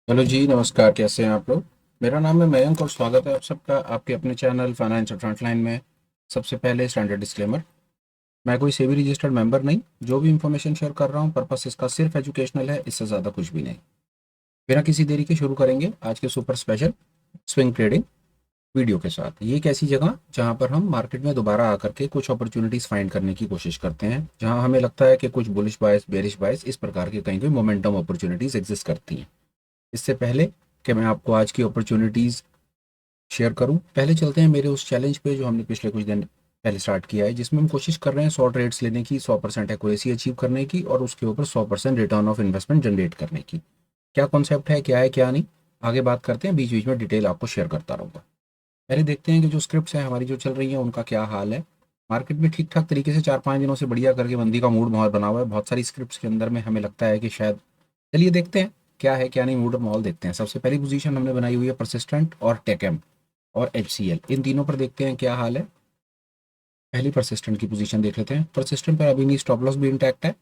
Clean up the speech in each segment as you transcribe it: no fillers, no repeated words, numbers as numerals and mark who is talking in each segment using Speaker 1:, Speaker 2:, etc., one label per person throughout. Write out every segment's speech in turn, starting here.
Speaker 1: Hello जी, नमस्कार। कैसे हैं आप लोग? मेरा नाम है मयंक और स्वागत है आप सबका आपके अपने चैनल फाइनेंशियल फ्रंटलाइन में। सबसे पहले स्टैंडर्ड डिस्क्लेमर। मैं कोई सेबी रजिस्टर्ड मेंबर नहीं। जो भी इंफॉर्मेशन शेयर कर रहा हूँ पर्पस इसका सिर्फ एजुकेशनल है, इससे ज़्यादा कुछ भी नहीं। बिना किसी देरी के शुरू करेंगे आज के super special swing trading video के साथ। ये एक ऐसी जगह जहाँ पर हम मार्केट में दोबारा आकर के कुछ अपॉर्चुनिटीज़ फाइंड करने की कोशिश करते हैं, जहाँ हमें लगता है कि कुछ बुलिश बायस, बेरिश बायस, इस प्रकार के कहीं कोई मोमेंटम अपॉर्चुनिटीज़ एग्जिस्ट करती हैं। इससे पहले कि मैं आपको आज की अपॉर्चुनिटीज़ शेयर करूं, पहले चलते हैं मेरे उस चैलेंज पे जो हमने पिछले कुछ दिन पहले स्टार्ट किया है, जिसमें हम कोशिश कर रहे हैं 100 ट्रेड्स लेने की, 100% एक्यूरेसी अचीव करने की और उसके ऊपर 100% रिटर्न ऑफ इन्वेस्टमेंट जनरेट करने की। क्या कॉन्सेप्ट है क्या नहीं, आगे बात करते हैं। बीच बीच में डिटेल आपको शेयर करता रहूँगा। पहले देखते हैं कि जो स्क्रिप्ट्स हैं हमारी जो चल रही हैं उनका क्या हाल है। मार्केट में ठीक ठाक तरीके से 4-5 दिनों से बढ़िया करके मंदी का मूड माहौल बना हुआ है। बहुत सारी स्क्रिप्ट्स के अंदर में हमें लगता है कि शायद, चलिए देखते हैं क्या है क्या नहीं, मूड और माहौल देखते हैं। सबसे पहली पोजीशन हमने बनाई हुई है परसिस्टेंट और टेकएम और एचसीएल। इन तीनों पर देखते हैं क्या हाल है। पहली परसिस्टेंट की पोजीशन देख लेते हैं। परसिस्टेंट पर अभी नहीं, स्टॉप लॉस भी इंटैक्ट है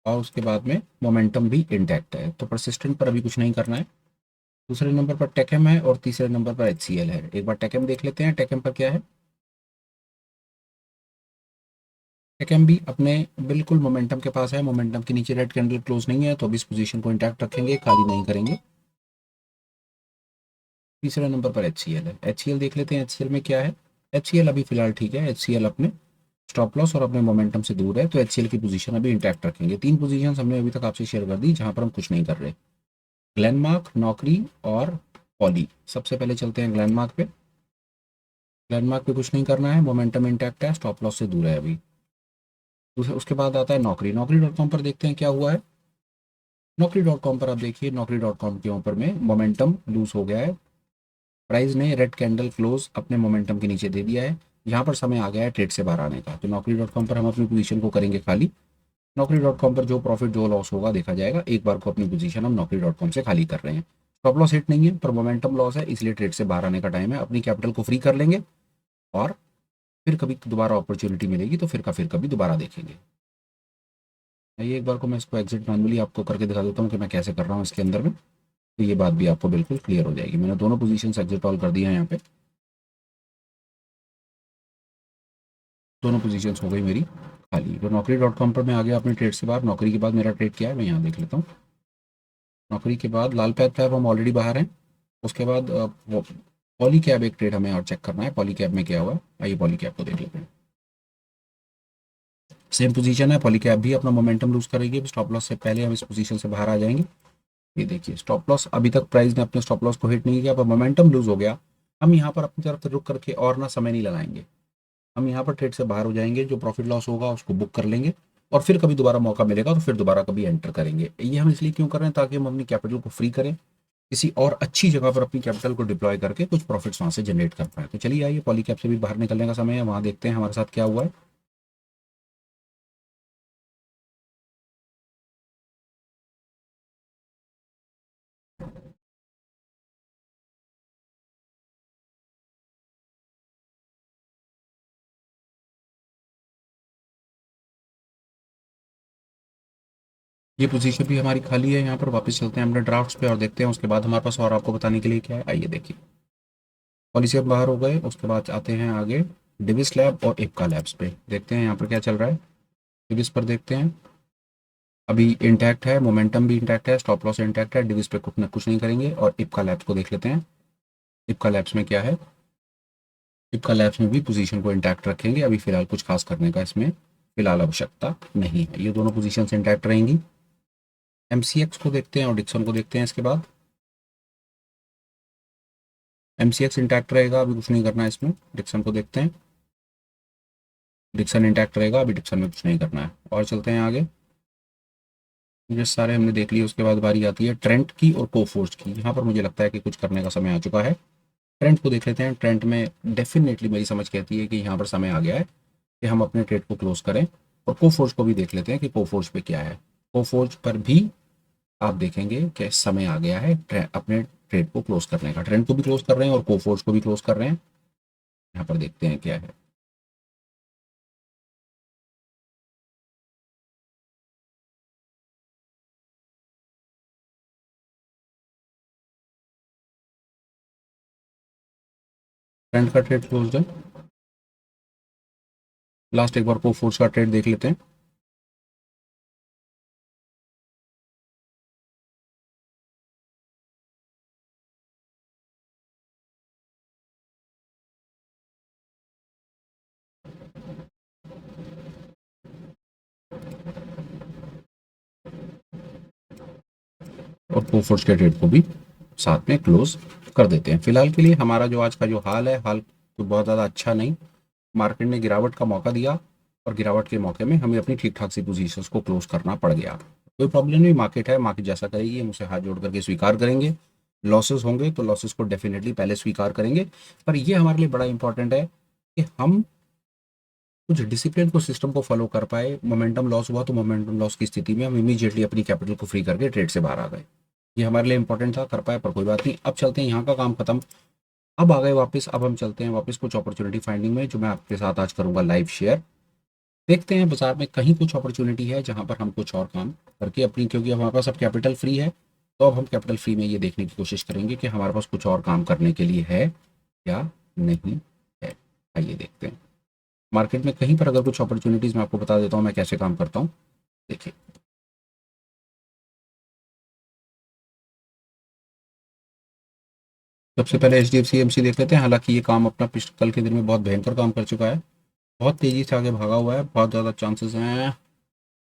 Speaker 1: और उसके बाद में मोमेंटम भी इंटैक्ट है, तो परसिस्टेंट पर अभी कुछ नहीं करना है। दूसरे नंबर पर टेकएम है और तीसरे नंबर पर एचसीएल है। एक बार टेकएम देख लेते हैं, टेकएम पर क्या है। टेकएम भी अपने बिल्कुल मोमेंटम के पास है, मोमेंटम के नीचे रेड कैंडल क्लोज नहीं है, तो अभी इस पोजीशन को इंटैक्ट रखेंगे, खाली नहीं करेंगे। तीसरे नंबर पर एचसीएल है। एचसीएल देख लेते हैं, एचसीएल में क्या है। एचसीएल अभी फिलहाल ठीक है, एचसीएल अपने स्टॉप लॉस और अपने मोमेंटम से दूर है, तो एचसीएल की पोजीशन अभी इंटैक्ट रखेंगे। तीन पोजीशन हमने अभी तक आपसे शेयर कर दी जहां पर हम कुछ नहीं कर रहे। ग्लेनमार्क, नौकरी और पॉली। सबसे पहले चलते हैं ग्लेनमार्क पे। ग्लेनमार्क पे कुछ नहीं करना है, मोमेंटम इंटैक्ट है, स्टॉप लॉस से दूर है अभी। दूसरा उसके बाद आता है नौकरी। नौकरी डॉट कॉम पर देखते हैं क्या हुआ है। नौकरी डॉट कॉम पर आप देखिए, नौकरी डॉट कॉम के ऊपर में मोमेंटम लूज हो गया है। प्राइस ने रेड कैंडल क्लोज अपने मोमेंटम के नीचे दे दिया है। यहाँ पर समय आ गया है ट्रेड से बाहर आने का, तो नौकरी डॉट कॉम पर हम अपनी पोजीशन को करेंगे खाली। नौकरी डॉट कॉम पर जो प्रॉफिट जो लॉस होगा देखा जाएगा। एक बार को अपनी पोजीशन हम नौकरी डॉट कॉम से खाली कर रहे हैं। स्टॉप लॉस हिट नहीं है पर मोमेंटम लॉस है, इसलिए ट्रेड से बाहर आने का टाइम है। अपनी कैपिटल को फ्री कर लेंगे और फिर कभी दोबारा अपॉर्चुनिटी मिलेगी तो फिर कभी दोबारा देखेंगे। आइए एक बार को मैं इसको एग्जिट मैनुअली आपको करके दिखा देता हूँ कि मैं कैसे कर रहा हूँ इसके अंदर में, तो ये बात भी आपको बिल्कुल क्लियर हो जाएगी। मैंने दोनों पोजीशन एग्जिट ऑल कर दिए हैं यहाँ पे। दोनों पोजीशन हो गई मेरी खाली। तो नौकरी डॉट कॉम पर मैं आ गया अपने ट्रेड से बाहर। नौकरी के बाद मेरा ट्रेड क्या है मैं यहाँ देख लेता हूँ। नौकरी के बाद लाल पैथ पे हम ऑलरेडी बाहर हैं। उसके बाद पॉली कैब एक ट्रेड हमें और चेक करना है, पॉली कैब में क्या हुआ है। आइए पॉली कैब को देख लेते हैं। सेम पोजीशन है, पॉली कैब भी अपना मोमेंटम लूज करेगी। स्टॉप लॉस से पहले हम इस पोजीशन से बाहर आ जाएंगे। ये देखिए स्टॉप लॉस, अभी तक प्राइस ने अपने स्टॉप लॉस को हिट नहीं किया पर मोमेंटम लूज हो गया। हम यहाँ पर अपनी तरफ से रुक करके और ना समय नहीं लगाएंगे। हम यहाँ पर ट्रेड से बाहर हो जाएंगे, जो प्रॉफिट लॉस होगा उसको बुक कर लेंगे और फिर कभी दोबारा मौका मिलेगा तो फिर दोबारा कभी एंटर करेंगे। ये हम इसलिए क्यों कर रहे हैं, ताकि हम अपनी कैपिटल को फ्री करें, किसी और अच्छी जगह पर अपनी कैपिटल को डिप्लॉय करके कुछ प्रॉफिट्स वहां से जनरेट कर पाए। तो चलिए आइए पॉली कैप से भी बाहर निकलने का समय है, वहां देखते हैं हमारे साथ क्या हुआ है। ये पोजीशन भी हमारी खाली है। यहाँ पर वापस चलते हैं अपने ड्राफ्ट्स पे और देखते हैं उसके बाद हमारे पास और आपको बताने के लिए क्या है। आइए देखिए, पॉलिसी अब बाहर हो गए। उसके बाद आते हैं आगे डिविस लैब और इप्का लैब्स पे, देखते हैं यहाँ पर क्या चल रहा है। डिविस पर देखते हैं, अभी इंटैक्ट है, मोमेंटम भी इंटैक्ट है, स्टॉप लॉस इंटैक्ट है। डिविस पे कुछ नहीं करेंगे। और इप्का लैब्स को देख लेते हैं। इप्का लैब्स में क्या है। इप्का लैब्स में भी पोजीशन को इंटैक्ट रखेंगे। अभी फिलहाल कुछ खास करने का इसमें फिलहाल आवश्यकता नहीं है। ये दोनों पोजीशन इंटैक्ट रहेंगी। एमसीएक्स को देखते हैं और डिक्सन को देखते हैं इसके बाद। एमसीएक्स इंटैक्ट रहेगा, अभी कुछ नहीं करना है इसमें। डिक्सन को देखते हैं, डिक्सन इंटैक्ट रहेगा, अभी डिक्सन में कुछ नहीं करना है। और चलते हैं आगे। ये सारे हमने देख लिए। उसके बाद बारी आती है ट्रेंट की और कोफोर्स की। यहाँ पर मुझे लगता है कि कुछ करने का समय आ चुका है। ट्रेंट को देख लेते हैं। ट्रेंट में डेफिनेटली मेरी समझ कहती है कि यहाँ पर समय आ गया है कि हम अपने ट्रेड को क्लोज करें। और कोफोर्स को भी देख लेते हैं कि कोफोर्स पे क्या है। कोफोर्स पर भी आप देखेंगे कि समय आ गया है अपने ट्रेड को क्लोज करने का। ट्रेंड को भी क्लोज कर रहे हैं और कोफोर्स को भी क्लोज कर रहे हैं। यहाँ पर देखते हैं क्या है। ट्रेंड का ट्रेड क्लोज है। लास्ट एक बार को फोर्स का ट्रेड देख लेते हैं। और को फोर्स के ट्रेड को भी साथ में क्लोज कर देते हैं। फिलहाल के लिए हमारा जो आज का जो हाल है, हाल तो बहुत ज़्यादा अच्छा नहीं। मार्केट ने गिरावट का मौका दिया और गिरावट के मौके में हमें अपनी ठीक ठाक सी पोजीशंस को क्लोज करना पड़ गया। कोई प्रॉब्लम नहीं, मार्केट है, मार्केट जैसा करेगी हम उसे हाथ जोड़ करके स्वीकार करेंगे। लॉसेस होंगे तो लॉसेस को डेफिनेटली पहले स्वीकार करेंगे, पर ये हमारे लिए बड़ा इंपॉर्टेंट है कि हम कुछ डिसिप्लिन को, सिस्टम को फॉलो कर पाए। मोमेंटम लॉस हुआ तो मोमेंटम लॉस की स्थिति में हम इमीडिएटली अपनी कैपिटल को फ्री करके ट्रेड से बाहर आ गए। ये हमारे लिए इंपॉर्टेंट था, कर पाए, पर कोई बात नहीं। अब चलते हैं, यहाँ का काम खत्म। अब आ गए वापस, अब हम चलते हैं वापस कुछ अपॉर्चुनिटी फाइंडिंग में, जो मैं आपके साथ आज करूंगा लाइव शेयर। देखते हैं बाजार में कहीं कुछ अपॉर्चुनिटी है जहां पर हम कुछ और काम करके अपनी, क्योंकि अब हमारे पास अब कैपिटल फ्री है, तो अब हम कैपिटल फ्री में ये देखने की कोशिश करेंगे कि हमारे पास कुछ और काम करने के लिए है या नहीं है। आइए देखते हैं मार्केट में कहीं पर अगर कुछ अपॉर्चुनिटीज, मैं आपको बता देता हूँ मैं कैसे काम करता हूँ। देखिए, सबसे पहले H D F C M C देख लेते हैं। हालांकि ये काम अपना कल के दिन में बहुत भयंकर काम कर चुका है, बहुत तेजी से आगे भागा हुआ है, बहुत ज़्यादा चांसेस हैं।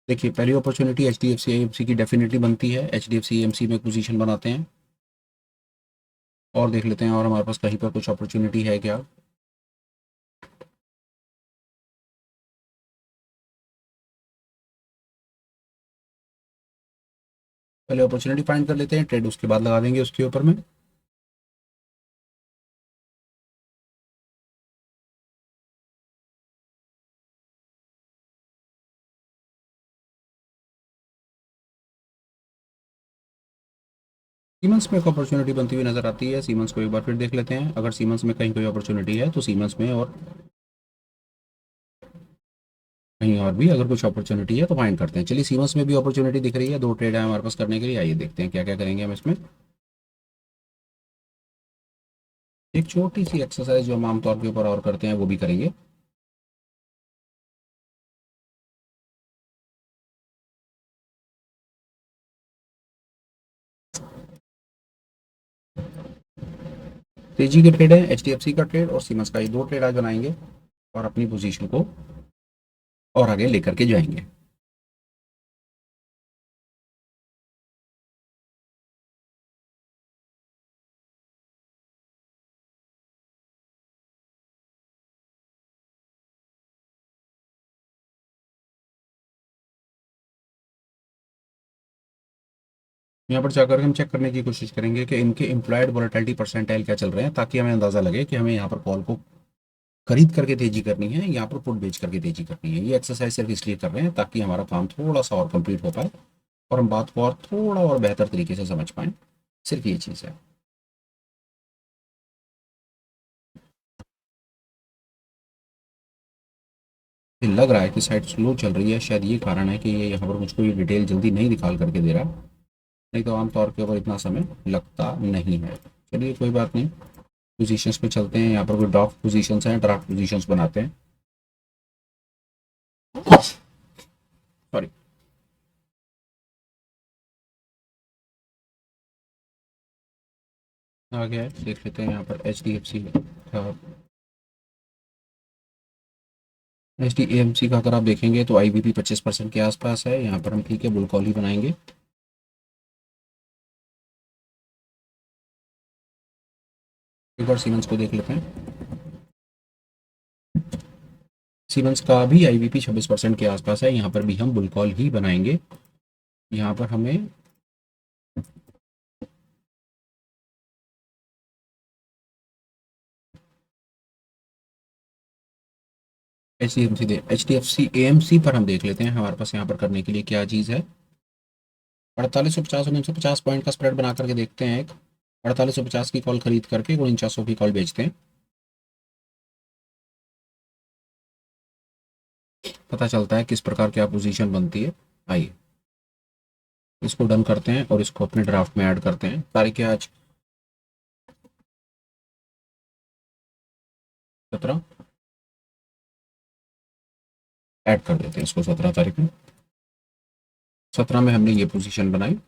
Speaker 1: देखिए, पहली opportunity H D F C M C की डेफिनेटली बनती है। H D F C M C में पोजीशन बनाते हैं और देख लेते हैं और हमारे पास कहीं पर कुछ अपॉर्चुनिटी है क्या। पहले अपॉर्चुनिटी फाइंड कर लेते हैं, ट्रेड उसके बाद लगा देंगे उसके ऊपर में। सीमेंस में एक अपॉर्चुनिटी बनती हुई नजर आती है, सीमेंस को एक बार फिर देख लेते हैं। अगर सीमेंस में कहीं कोई अपॉर्चुनिटी है तो सीमेंस में, और कहीं और भी अगर कुछ अपॉर्चुनिटी है तो फाइंड करते हैं। चलिए, सीमेंस में भी अपॉर्चुनिटी दिख रही है, दो ट्रेड है हमारे पास करने के लिए। आइए देखते हैं क्या क्या करेंगे हम इसमें। एक छोटी सी एक्सरसाइज जो हम आमतौर के ऊपर और करते हैं वो भी करेंगे। तेजी के ट्रेड है, एच डी एफ सी का ट्रेड और सीमेंस का, ये दो ट्रेड आज बनाएंगे और अपनी पोजीशन को और आगे लेकर के जाएंगे। यहाँ पर जाकर हम चेक करने की कोशिश करेंगे कि इनके इम्प्लॉयड वोलेटिलिटी परसेंटाइल क्या चल रहे हैं, ताकि हमें अंदाजा लगे कि हमें यहाँ पर कॉल को खरीद करके तेजी करनी है, यहाँ पर पुट बेच करके तेजी करनी है। ये एक्सरसाइज सिर्फ इसलिए कर रहे हैं ताकि हमारा काम थोड़ा सा और कंप्लीट हो पाए और हम बात को और थोड़ा और बेहतर तरीके से समझ पाए। सिर्फ ये चीज़ है। ये लग रहा है कि साइट स्लो चल रही है, शायद ये कारण है कि ये यहाँ पर मुझको ये डिटेल जल्दी नहीं निकाल करके दे रहा, नहीं तो आमतौर के ऊपर इतना समय लगता नहीं है। चलिए, कोई बात नहीं, पोजीशंस पे चलते हैं। यहाँ पर कोई ड्राफ्ट पोजीशंस हैं, ड्राफ्ट पोजीशंस बनाते हैं। सॉरी। आ गया है, देख लेते हैं यहाँ पर H D F C. H D M C का अगर आप देखेंगे तो आई बी पी 25% के आसपास है, यहाँ पर हम ठीक है बुल कॉल ही बनाएंगे। एक बार सीमेंस को देख लेते हैं। सीमेंस का भी आई बी पी 26% के आसपास है, यहाँ पर भी हम बुल कॉल ही बनाएंगे। यहाँ पर हमें H D F C A M C पर हम देख लेते हैं हमारे पास यहाँ पर करने के लिए क्या चीज़ है। 4850 पॉइंट का स्प्रेड बना करके देखते हैं। एक 4850 की कॉल खरीद करके 4900 की कॉल बेचते हैं, पता चलता है किस प्रकार की पोजीशन बनती है। आइए इसको डन करते हैं और इसको अपने ड्राफ्ट में ऐड करते हैं। तारीख है आज 17 ऐड कर देते हैं इसको 17 तारीख में। 17 में हमने ये पोजीशन बनाई।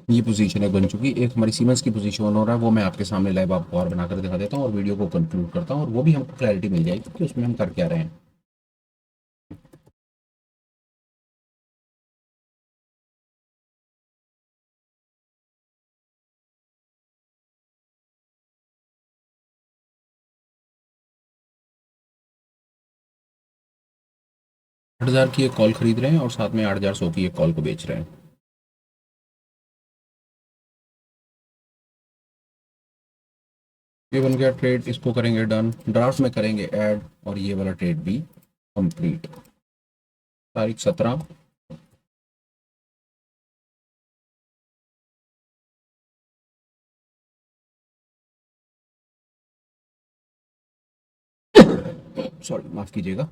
Speaker 1: ये पोजीशन है बन चुकी। एक हमारी सीमेंस की पोजीशन हो रहा है, वो मैं आपके सामने लाइव आपको और बनाकर दिखा देता हूँ और वीडियो को कंक्लूड करता हूँ, और वो भी हमको क्लैरिटी मिल जाएगी कि उसमें हम कर क्या रहे हैं। आठ हजार की एक कॉल खरीद रहे हैं और साथ में 8,100 की एक कॉल को बेच रहे हैं। ये बन गया ट्रेड, इसको करेंगे डन, ड्राफ्ट में करेंगे ऐड, और ये वाला ट्रेड भी कंप्लीट। तारीख 17। सॉरी, माफ कीजिएगा।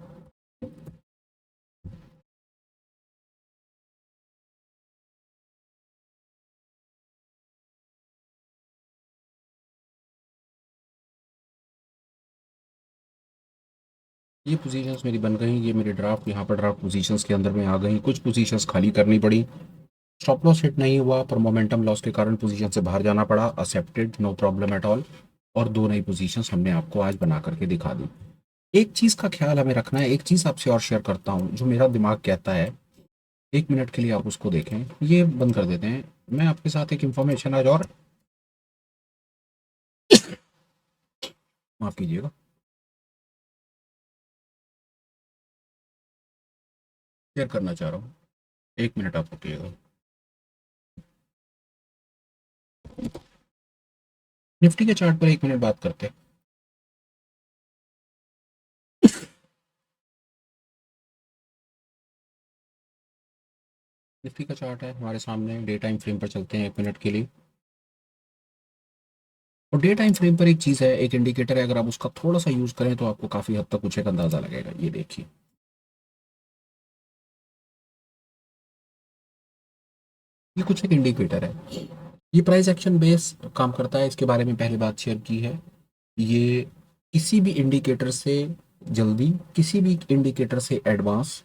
Speaker 1: ये पोजीशंस मेरी बन गई, ये मेरी ड्राफ्ट यहाँ पर ड्राफ्ट पोजीशंस के अंदर में आ गई। कुछ पोजीशंस खाली करनी पड़ी, स्टॉप लॉस हिट नहीं हुआ पर मोमेंटम लॉस के कारण पोजीशन से बाहर जाना पड़ा, accepted, no problem at all. और दो नई पोजीशंस हमने आपको आज बना करके दिखा दी। एक चीज़ का ख्याल हमें रखना है, एक चीज़ आपसे और शेयर करता हूँ जो मेरा दिमाग कहता है, 1 मिनट के लिए आप उसको देखें। ये बंद कर देते हैं। मैं आपके साथ एक इंफॉर्मेशन आज और माफ कीजिएगा शेयर करना चाह रहा हूँ। 1 मिनट आप रुकिएगा। निफ्टी के चार्ट पर 1 मिनट बात करते हैं। निफ्टी का चार्ट है हमारे सामने, डे टाइम फ्रेम पर चलते हैं 1 मिनट के लिए। और डे टाइम फ्रेम पर एक चीज़ है, एक इंडिकेटर है, अगर आप उसका थोड़ा सा यूज़ करें तो आपको काफ़ी हद तक कुछ एक अंदाज़ा लगेगा। ये देखिए, ये कुछ एक इंडिकेटर है। ये प्राइस एक्शन बेस काम करता है, इसके बारे में पहले बात शेयर की है। ये किसी भी इंडिकेटर से जल्दी, किसी भी इंडिकेटर से एडवांस,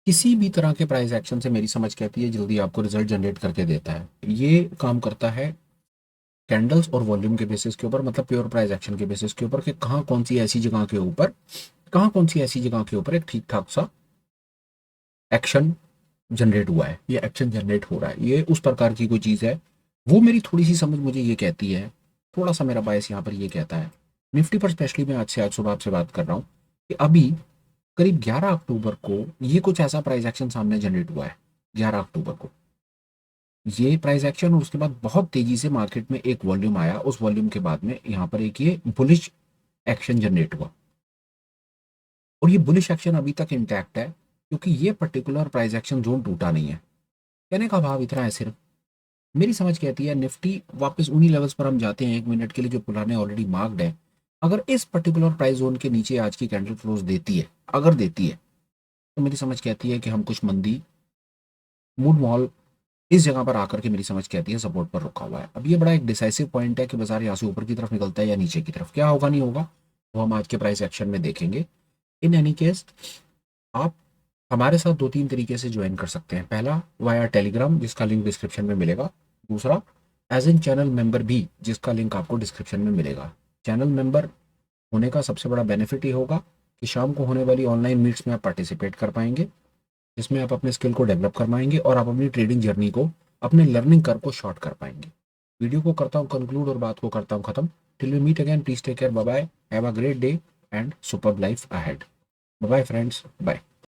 Speaker 1: किसी भी तरह के प्राइस एक्शन से मेरी समझ कहती है जल्दी आपको रिजल्ट जनरेट करके देता है। ये काम करता है कैंडल्स और वॉल्यूम के बेसिस के ऊपर, मतलब प्योर प्राइस एक्शन के बेसिस के ऊपर, कि कहाँ कौन सी ऐसी जगह के ऊपर, कहाँ कौन सी ऐसी जगह के ऊपर एक ठीक ठाक सा एक्शन जनरेट हुआ है, ये एक्शन जनरेट हो रहा है, ये उस प्रकार की कोई चीज़ है। वो मेरी थोड़ी सी समझ मुझे ये कहती है, थोड़ा सा मेरा बायस यहाँ पर ये कहता है। निफ्टी पर स्पेशली मैं आज से आज सुबह आपसे बात कर रहा हूँ कि अभी करीब 11 अक्टूबर को ये कुछ ऐसा प्राइस एक्शन सामने जनरेट हुआ है। 11 अक्टूबर को ये प्राइस एक्शन, और उसके बाद बहुत तेजी से मार्केट में एक वॉल्यूम आया, उस वॉल्यूम के बाद में यहाँ पर एक ये बुलिश एक्शन जनरेट हुआ, और ये बुलिश एक्शन अभी तक इंटैक्ट है क्योंकि ये पर्टिकुलर प्राइस एक्शन जोन टूटा नहीं है। कहने का भाव इतना है, सिर्फ मेरी समझ कहती है निफ्टी वापस उन्हीं लेवल्स पर हम जाते हैं 1 मिनट के लिए जो पुराने ऑलरेडी मार्क्ड है। अगर इस पर्टिकुलर प्राइस जोन के नीचे आज की कैंडल क्लोज देती है, अगर देती है, तो मेरी समझ कहती है कि हम कुछ मंदी मूड मॉल इस जगह पर आकर के, मेरी समझ कहती है, सपोर्ट पर रुका हुआ है। अब ये बड़ा एक डिसाइसिव पॉइंट है कि बाजार यहाँ से ऊपर की तरफ निकलता है या नीचे की तरफ, क्या होगा नहीं होगा वो हम आज के प्राइस एक्शन में देखेंगे। इन एनी केस आप हमारे साथ दो तीन तरीके से ज्वाइन कर सकते हैं। पहला वाया टेलीग्राम, जिसका लिंक डिस्क्रिप्शन में मिलेगा। दूसरा एज एन चैनल मेंबर भी, जिसका लिंक आपको डिस्क्रिप्शन में मिलेगा। चैनल मेंबर होने का सबसे बड़ा बेनिफिट ये होगा कि शाम को होने वाली ऑनलाइन मीट्स में आप पार्टिसिपेट कर पाएंगे, जिसमें आप अपने स्किल को डेवलप कर पाएंगे और आप अपनी ट्रेडिंग जर्नी को, अपने लर्निंग कर्व को शॉर्ट कर पाएंगे। वीडियो को करता हूँ कंक्लूड और बात को करता हूँ खत्म। Till we meet again, please take care, bye bye, have a great day and superb life ahead. Bye bye friends, bye.